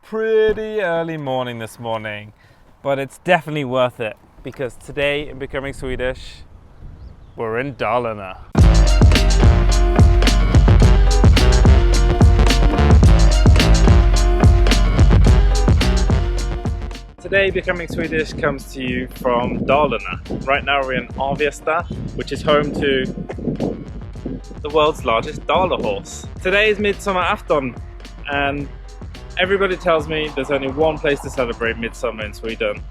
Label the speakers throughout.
Speaker 1: pretty early morning this morning, but it's definitely worth it because today in Becoming Swedish, we're in Dalarna. Today Becoming Swedish comes to you from Dalarna. Right now we're in Avesta, which is home to the world's largest Dala horse. Today is Midsommar afton, and everybody tells me there's only one place to celebrate Midsommar in Sweden,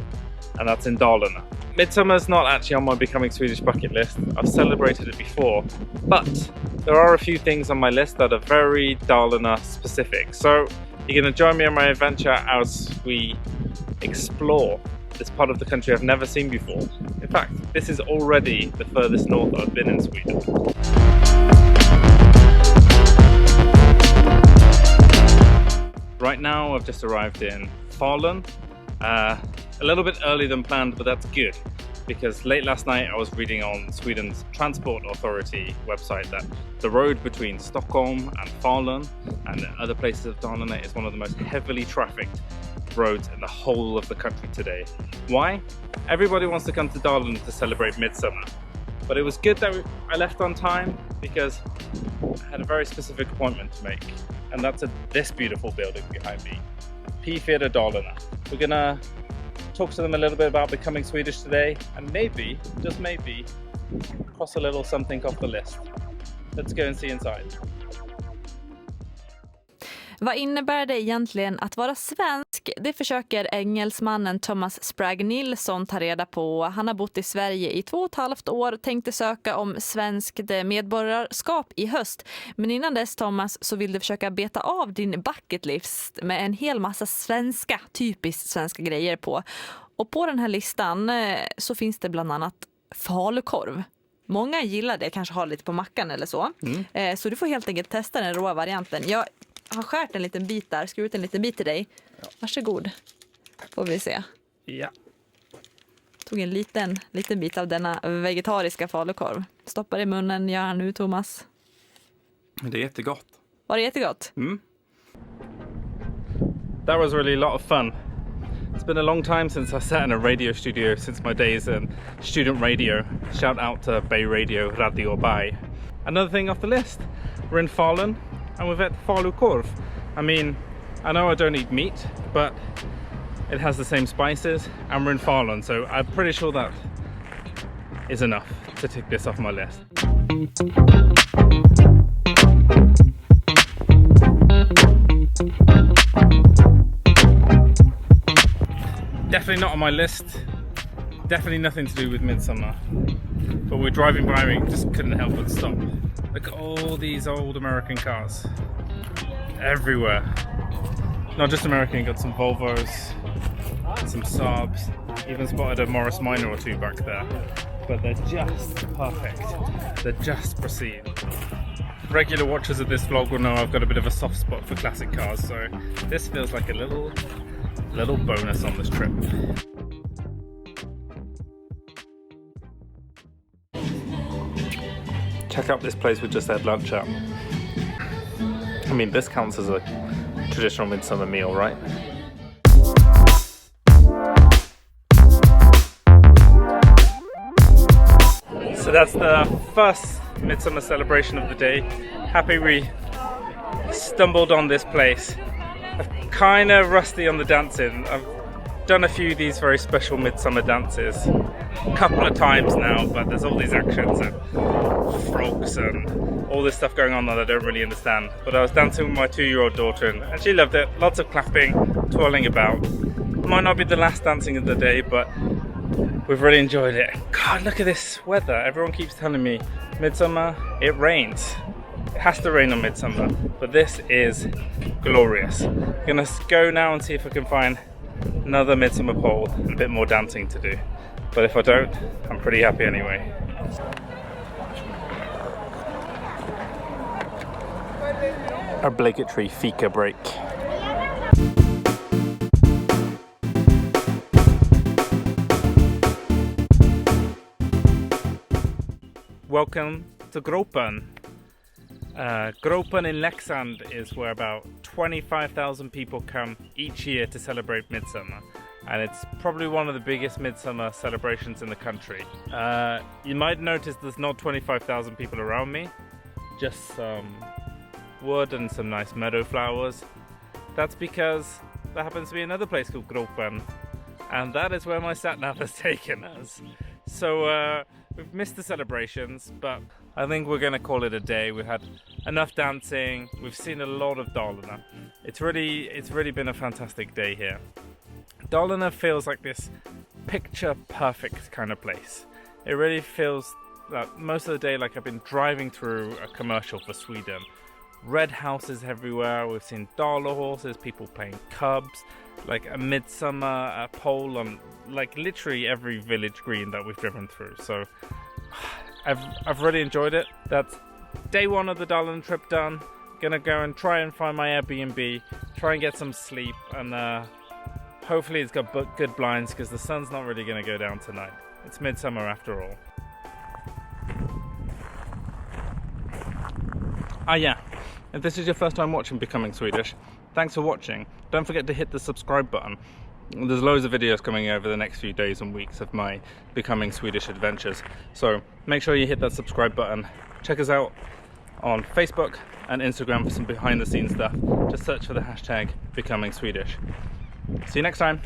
Speaker 1: and that's in Dalarna. Midsommar is not actually on my Becoming Swedish bucket list. I've celebrated it before, but there are a few things on my list that are very Dalarna specific. So you're going to join me on my adventure as we explore this part of the country I've never seen before. In fact, this is already the furthest north I've been in Sweden. Right now I've just arrived in Falun, a little bit earlier than planned, but that's good because late last night I was reading on Sweden's Transport Authority website that the road between Stockholm and Falun and other places of Dalarna is one of the most heavily trafficked roads in the whole of the country today. Why? Everybody wants to come to Dalarna to celebrate Midsommar, but it was good that I left on time because I had a very specific appointment to make, and that's this beautiful building behind me, P4 Dalarna. We're gonna talk to them a little bit about Becoming Swedish today, and maybe, just maybe, cross a little something off the list. Let's go and see inside.
Speaker 2: Vad innebär det egentligen att vara svensk? Det försöker engelsmannen Thomas Spragg Nilsson ta reda på. Han har bott i Sverige i 2,5 år och tänkte söka om svenskt medborgarskap i höst. Men innan dess, Thomas, så vill du försöka beta av din bucket list med en hel massa svenska, typiskt svenska grejer på. Och på den här listan så finns det bland annat falukorv. Många gillar det, kanske har lite på mackan eller så. Så du får helt enkelt testa den råa varianten. Jag har skärt en liten bit där, skurit en liten bit till dig. Varsågod. Får vi se.
Speaker 1: Ja.
Speaker 2: Tog en liten bit av denna vegetariska falukorv. Stoppar i munnen, gör nu, Thomas.
Speaker 1: Det är jättegott.
Speaker 2: Var det jättegott?
Speaker 1: That was really a lot of fun. It's been a long time since I sat in a radio studio since my days in student radio. Shout out to Bay Radio, Radio Bay. Another thing off the list. We're in Falun and we've had falukorv. I mean, I know I don't eat meat, but it has the same spices and we're in Falun, so I'm pretty sure that is enough to tick this off my list. Definitely not on my list. Definitely nothing to do with Midsommar. But we're driving by, we just couldn't help but stop. Look at all these old American cars. Everywhere. Not just American, got some Volvos, some Saabs. Even spotted a Morris Minor or two back there. But they're just perfect. They're just pristine. Regular watchers of this vlog will know I've got a bit of a soft spot for classic cars, so this feels like a little bonus on this trip. Check out this place we just had lunch at. I mean, this counts as a traditional Midsommar meal, right? So that's the first Midsommar celebration of the day. Happy we stumbled on this place. I'm kind of rusty on the dancing. I've done a few of these very special Midsommar dances a couple of times now, but there's all these actions and frogs and all this stuff going on that I don't really understand. But I was dancing with my 2-year-old daughter and she loved it. Lots of clapping, twirling about. Might not be the last dancing of the day, but we've really enjoyed it. God, look at this weather. Everyone keeps telling me Midsommar, it rains. It has to rain on Midsommar, but this is glorious. I'm gonna go now and see if I can find another Midsommar pole and a bit more dancing to do. But if I don't, I'm pretty happy anyway. Obligatory fika break. Welcome to Gropen. Gropen in Leksand is where about 25,000 people come each year to celebrate Midsommar, and it's probably one of the biggest Midsommar celebrations in the country. You might notice there's not 25,000 people around me, just some wood and some nice meadow flowers. That's because there happens to be another place called Gropen, and that is where my sat-nav has taken us. So we've missed the celebrations, but I think we're going to call it a day. We've had enough dancing, we've seen a lot of Dalarna. It's really been a fantastic day here. Dalarna feels like this picture perfect kind of place. It really feels that most of the day like I've been driving through a commercial for Sweden. Red houses everywhere, we've seen Dala horses, people playing cubs, like a Midsommar pole on like literally every village green that we've driven through. So I've really enjoyed it. That's day one of the Dalarna trip done. Gonna go and try and find my Airbnb, try and get some sleep, and hopefully it's got good blinds because the sun's not really gonna go down tonight. It's Midsommar after all. Yeah, if this is your first time watching Becoming Swedish, thanks for watching. Don't forget to hit the subscribe button. There's loads of videos coming over the next few days and weeks of my Becoming Swedish adventures. So make sure you hit that subscribe button. Check us out on Facebook and Instagram for some behind the scenes stuff. Just search for the hashtag Becoming Swedish. See you next time.